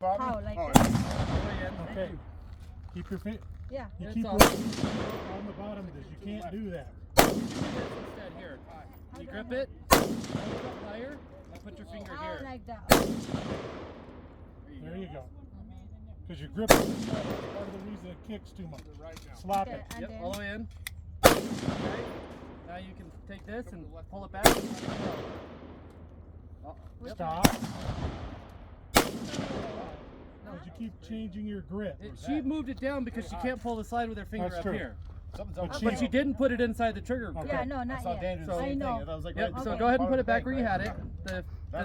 How? Like Oh, this? Okay. Keep your feet. Yeah. You It's keep all- on the bottom of this. You can't do that. Instead here. You grip it, hold it up higher, and put your finger Oh, here. like that. There you go. Because your grip is part of the reason it kicks too much. Slap Okay, it. and Yep, then all the way in. Okay. Now you can take this and pull it back and let it go. Oh, yep. Stop. Because you keep changing your grip. She moved it down because she can't pull the slide with her finger That's up true. here. But But she didn't put it inside the trigger grip. yeah, no, not yet. I know. Yep, so Okay. go ahead and put it back where you had it, this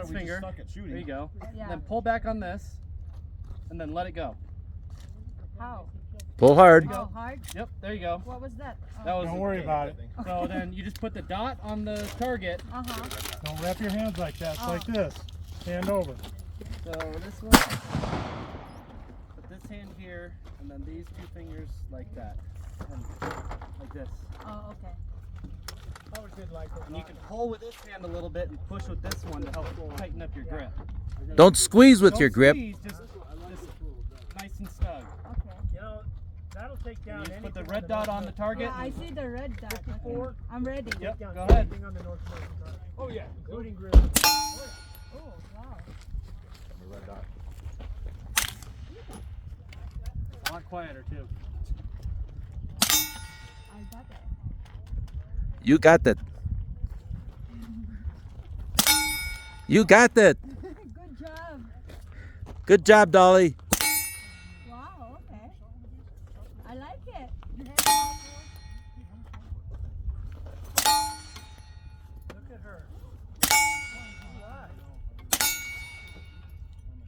finger. Stuck at shooting. There you go. Yeah. Then pull back on this, and then let it go. How? Pull hard. Oh, hard? Yep, there you go. What was that? Oh. That was. Don't worry about it. So then you just put the dot on the target. Uh-huh. Don't wrap your hands like that. It's like this. Hand over. So this one, put this hand here, and then these two fingers like that, and like this. Oh, okay. And you can pull with this hand a little bit and push with this one to help tighten up your grip. Don't squeeze with Don't your grip. squeeze, just nice and snug. Okay. You know, that'll take And you just put the red dot on the target. Yeah, I see the red dot. Okay. I'm ready. Yep, go ahead. Oh yeah, including grip. Oh, wow. A lot quieter too. I got it. You got that. You got that. Good job. Good job, Dolly. Wow, okay. I like it. Look at her.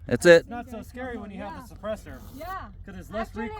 That's it. It's not so scary when you have the suppressor, Yeah. because it's less Actually, recoil.